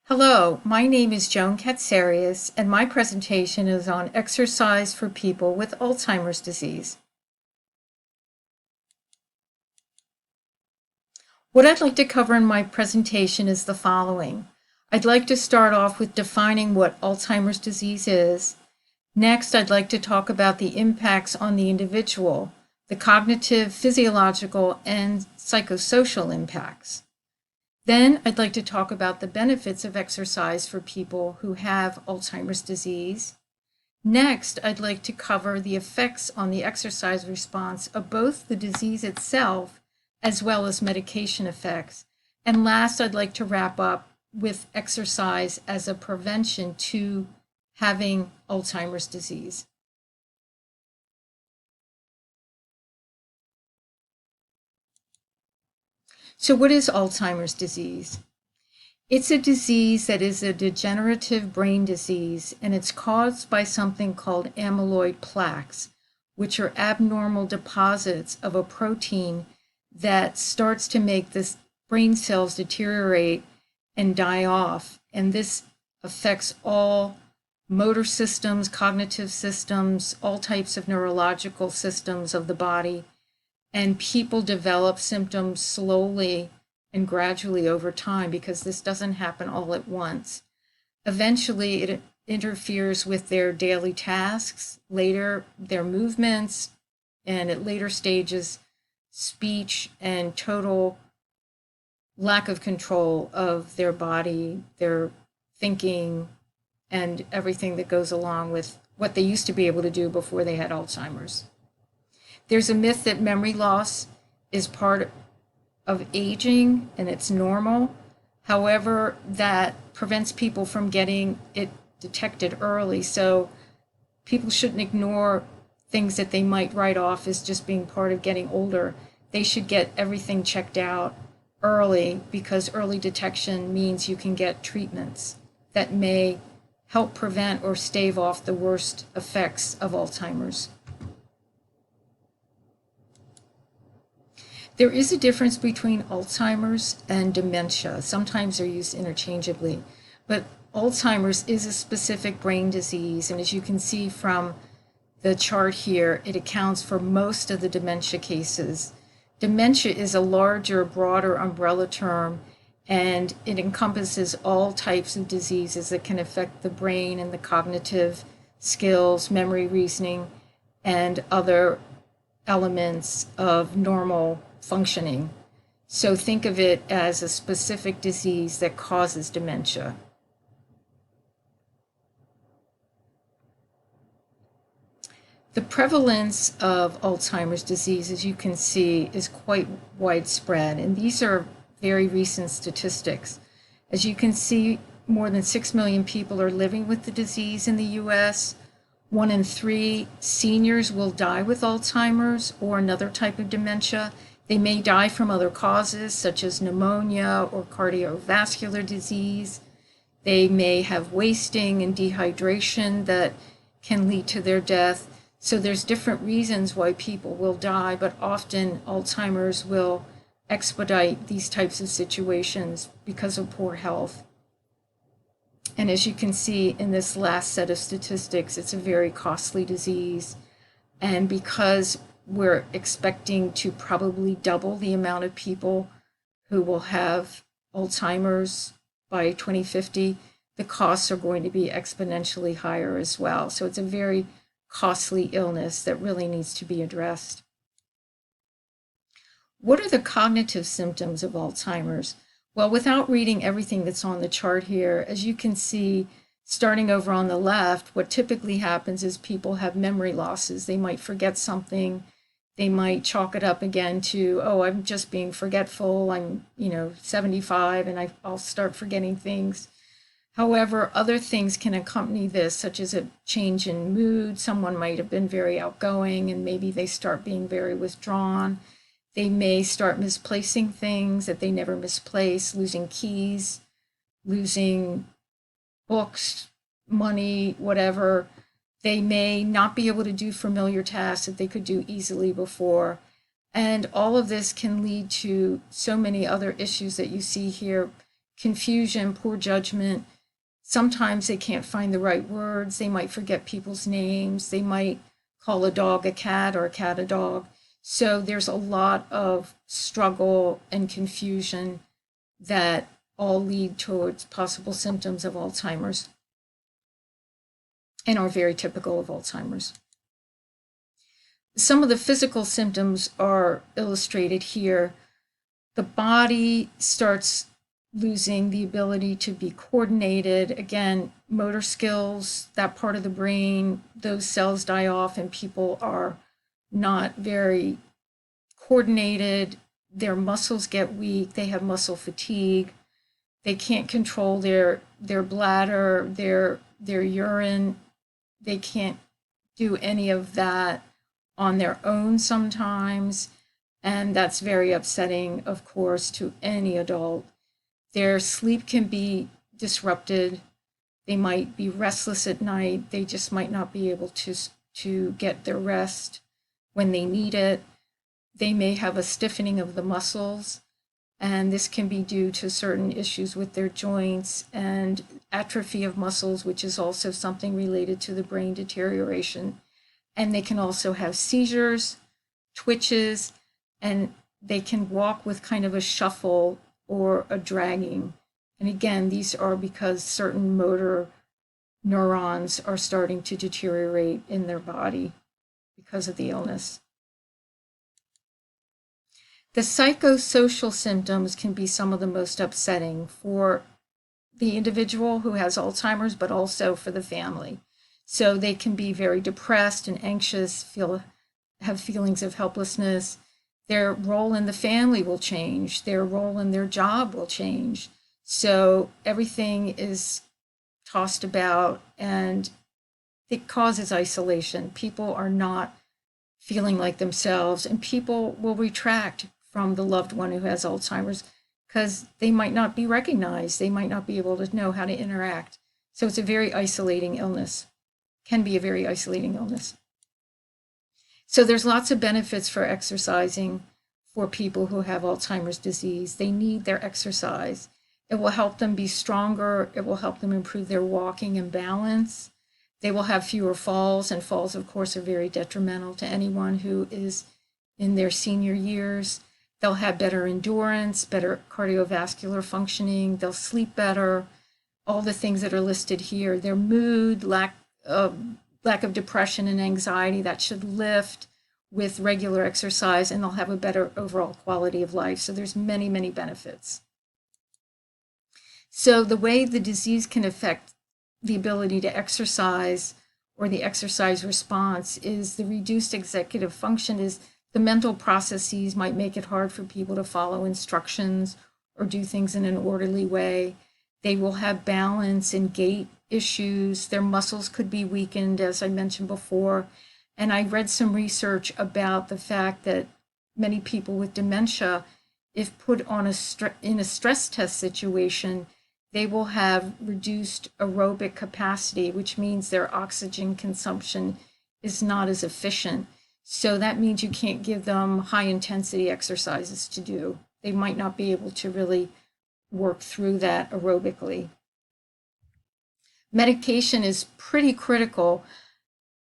Hello, my name is Joan Katsarias, and my presentation is on exercise for people with Alzheimer's disease. What I'd like to cover in my presentation is the following. I'd like to start off with defining what Alzheimer's disease is. Next, I'd like to talk about the impacts on the individual, the cognitive, physiological, and psychosocial impacts. Then I'd like to talk about the benefits of exercise for people who have Alzheimer's disease. Next, I'd like to cover the effects on the exercise response of both the disease itself as well as medication effects. And last, I'd like to wrap up with exercise as a prevention to having Alzheimer's disease. So what is Alzheimer's disease? It's a disease that is a degenerative brain disease, and it's caused by something called amyloid plaques, which are abnormal deposits of a protein that starts to make the brain cells deteriorate and die off. And this affects all motor systems, cognitive systems, all types of neurological systems of the body. And people develop symptoms slowly and gradually over time because this doesn't happen all at once. Eventually, it interferes with their daily tasks, later their movements, and at later stages, speech and total lack of control of their body, their thinking, and everything that goes along with what they used to be able to do before they had Alzheimer's. There's a myth that memory loss is part of aging and it's normal. However, that prevents people from getting it detected early. So people shouldn't ignore things that they might write off as just being part of getting older. They should get everything checked out early because early detection means you can get treatments that may help prevent or stave off the worst effects of Alzheimer's. There is a difference between Alzheimer's and dementia. Sometimes they're used interchangeably, but Alzheimer's is a specific brain disease, and as you can see from the chart here, it accounts for most of the dementia cases. Dementia is a larger, broader umbrella term, and it encompasses all types of diseases that can affect the brain and the cognitive skills, memory, reasoning, and other elements of normal functioning. So think of it as a specific disease that causes dementia. The prevalence of Alzheimer's disease, as you can see, is quite widespread, and these are very recent statistics. As you can see, more than 6 million people are living with the disease in the US. 1 in 3 seniors will die with Alzheimer's or another type of dementia. They may die from other causes, such as pneumonia or cardiovascular disease. They may have wasting and dehydration that can lead to their death. So there's different reasons why people will die, but often Alzheimer's will expedite these types of situations because of poor health. And as you can see in this last set of statistics, it's a very costly disease. And because we're expecting to probably double the amount of people who will have Alzheimer's by 2050, the costs are going to be exponentially higher as well. So it's a very costly illness that really needs to be addressed. What are the cognitive symptoms of Alzheimer's? Well, without reading everything that's on the chart here, as you can see, starting over on the left, what typically happens is people have memory losses. They might forget something. They might chalk it up again to, oh, I'm just being forgetful. I'm, 75 and I'll start forgetting things. However, other things can accompany this, such as a change in mood. Someone might have been very outgoing and maybe they start being very withdrawn. They may start misplacing things that they never misplace, losing keys, losing books, money, whatever. They may not be able to do familiar tasks that they could do easily before. And all of this can lead to so many other issues that you see here. confusion, poor judgment. Sometimes they can't find the right words. They might forget people's names. They might call a dog a cat or a cat a dog. So there's a lot of struggle and confusion that all lead towards possible symptoms of Alzheimer's and are very typical of Alzheimer's. Some of the physical symptoms are illustrated here. The body starts losing the ability to be coordinated. Again, motor skills, that part of the brain, those cells die off and people are not very coordinated. Their muscles get weak. They have muscle fatigue. They can't control their bladder, their urine. They can't do any of that on their own sometimes. And that's very upsetting, of course, to any adult. Their sleep can be disrupted. They might be restless at night. They just might not be able to get their rest when they need it. They may have a stiffening of the muscles, and this can be due to certain issues with their joints and atrophy of muscles, which is also something related to the brain deterioration. And they can also have seizures, twitches, and they can walk with kind of a shuffle or a dragging. And again, these are because certain motor neurons are starting to deteriorate in their body because of the illness. The psychosocial symptoms can be some of the most upsetting for the individual who has Alzheimer's, but also for the family. So they can be very depressed and anxious, have feelings of helplessness. Their role in the family will change. Their role in their job will change. So everything is tossed about and it causes isolation. People are not feeling like themselves, and people will retract from the loved one who has Alzheimer's because they might not be recognized. They might not be able to know how to interact. So it's a very isolating illness, can be a very isolating illness. So there's lots of benefits for exercising for people who have Alzheimer's disease. They need their exercise. It will help them be stronger. It will help them improve their walking and balance. They will have fewer falls, and falls, of course, are very detrimental to anyone who is in their senior years. They'll have better endurance, better cardiovascular functioning. They'll sleep better. All the things that are listed here. Their mood, lack of depression and anxiety, that should lift with regular exercise, and they'll have a better overall quality of life. So there's many, many benefits. So the way the disease can affect the ability to exercise or the exercise response is the reduced executive function. Is the mental processes might make it hard for people to follow instructions or do things in an orderly way. They will have balance and gait issues. Their muscles could be weakened, as I mentioned before. And I read some research about the fact that many people with dementia, if put on in a stress test situation, they will have reduced aerobic capacity, which means their oxygen consumption is not as efficient. So that means you can't give them high intensity exercises to do. They might not be able to really work through that aerobically. Medication is pretty critical.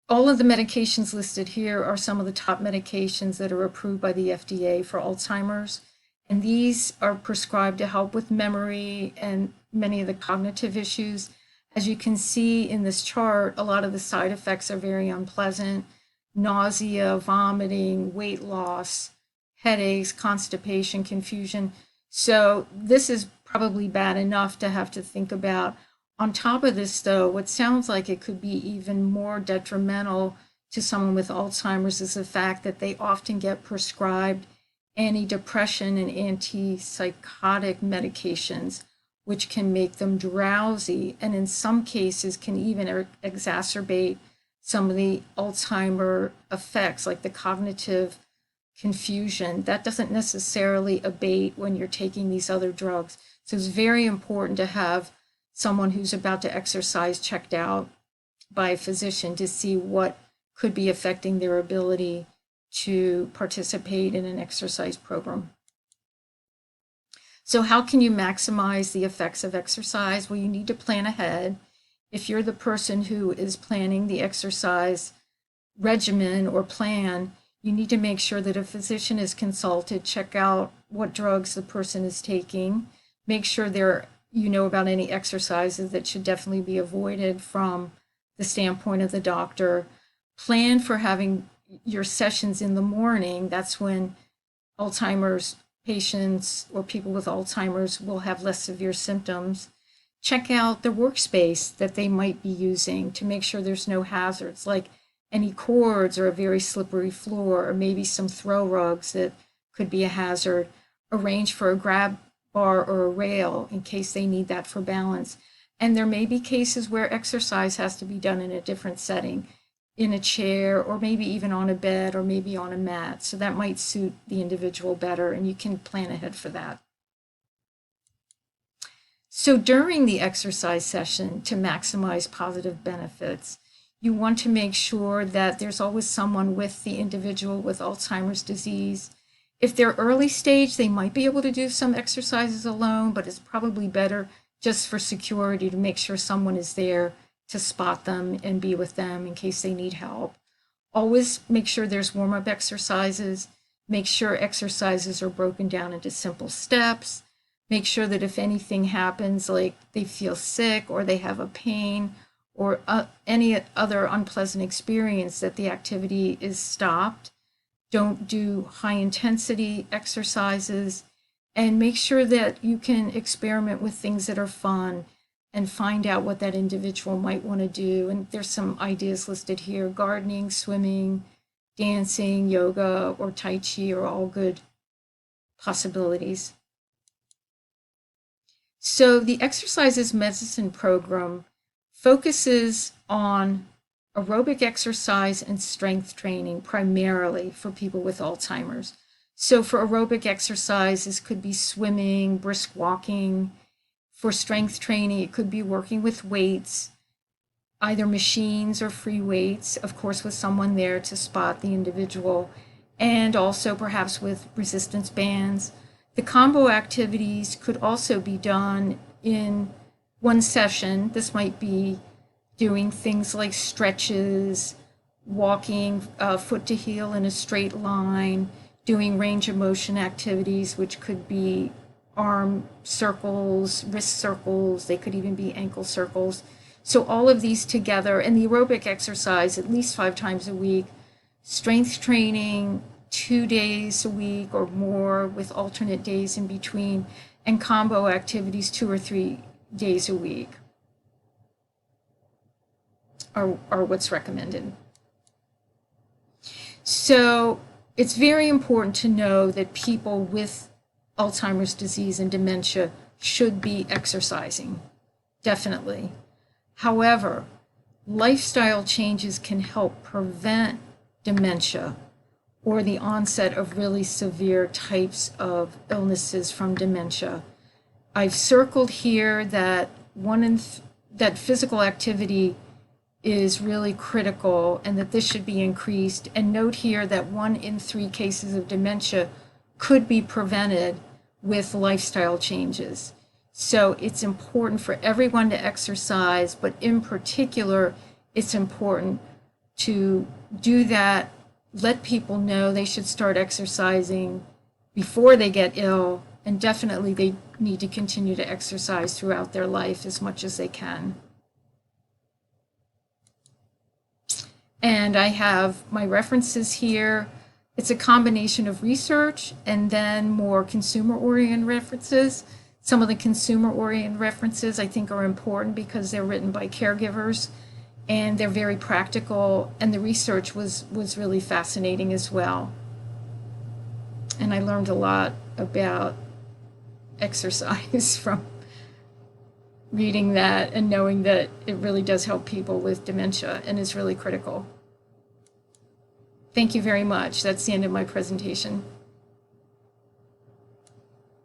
All of the medications listed here are some of the top medications that are approved by the FDA for Alzheimer's. And these are prescribed to help with memory and many of the cognitive issues. As you can see in this chart, a lot of the side effects are very unpleasant. Nausea, vomiting, weight loss, headaches, constipation, confusion. So this is probably bad enough to have to think about. On top of this, though, what sounds like it could be even more detrimental to someone with Alzheimer's is the fact that they often get prescribed antidepressant and antipsychotic medications, which can make them drowsy, and in some cases can even exacerbate some of the Alzheimer effects, like the cognitive confusion. That doesn't necessarily abate when you're taking these other drugs. So it's very important to have someone who's about to exercise checked out by a physician to see what could be affecting their ability to participate in an exercise program. So how can you maximize the effects of exercise? Well, you need to plan ahead. If you're the person who is planning the exercise regimen or plan, you need to make sure that a physician is consulted, check out what drugs the person is taking, make sure you know about any exercises that should definitely be avoided from the standpoint of the doctor. Plan for having your sessions in the morning. That's when Alzheimer's patients or people with Alzheimer's will have less severe symptoms. Check out the workspace that they might be using to make sure there's no hazards, like any cords or a very slippery floor, or maybe some throw rugs that could be a hazard. Arrange for a grab bar or a rail in case they need that for balance. And there may be cases where exercise has to be done in a different setting, in a chair, or maybe even on a bed, or maybe on a mat. So that might suit the individual better, and you can plan ahead for that. So during the exercise session, to maximize positive benefits, you want to make sure that there's always someone with the individual with Alzheimer's disease. If they're early stage, they might be able to do some exercises alone, but it's probably better just for security to make sure someone is there to spot them and be with them in case they need help. Always make sure there's warm-up exercises. Make sure exercises are broken down into simple steps. Make sure that if anything happens, like they feel sick or they have a pain or any other unpleasant experience, that the activity is stopped. Don't do high-intensity exercises, and make sure that you can experiment with things that are fun and find out what that individual might want to do. And there's some ideas listed here: gardening, swimming, dancing, yoga, or Tai Chi are all good possibilities. So the Exercises Medicine program focuses on aerobic exercise and strength training primarily for people with Alzheimer's. So for aerobic exercise, this could be swimming, brisk walking. For strength training, it could be working with weights, either machines or free weights, of course, with someone there to spot the individual, and also perhaps with resistance bands. The combo activities could also be done in one session. This might be doing things like stretches, walking foot to heel in a straight line, doing range of motion activities, which could be arm circles, wrist circles, they could even be ankle circles. So all of these together, and the aerobic exercise at least 5 times a week, strength training 2 days a week or more with alternate days in between, and combo activities 2 or 3 days a week are what's recommended. So it's very important to know that people with Alzheimer's disease and dementia should be exercising, definitely. However, lifestyle changes can help prevent dementia or the onset of really severe types of illnesses from dementia. I've circled here that that physical activity is really critical and that this should be increased. And note here that 1 in 3 cases of dementia could be prevented with lifestyle changes. So it's important for everyone to exercise, but in particular, it's important to do that, let people know they should start exercising before they get ill, and definitely they need to continue to exercise throughout their life as much as they can. And I have my references here. It's a combination of research and then more consumer-oriented references. Some of the consumer-oriented references I think are important because they're written by caregivers and they're very practical, and the research was really fascinating as well. And I learned a lot about exercise from reading that and knowing that it really does help people with dementia and is really critical. Thank you very much. That's the end of my presentation.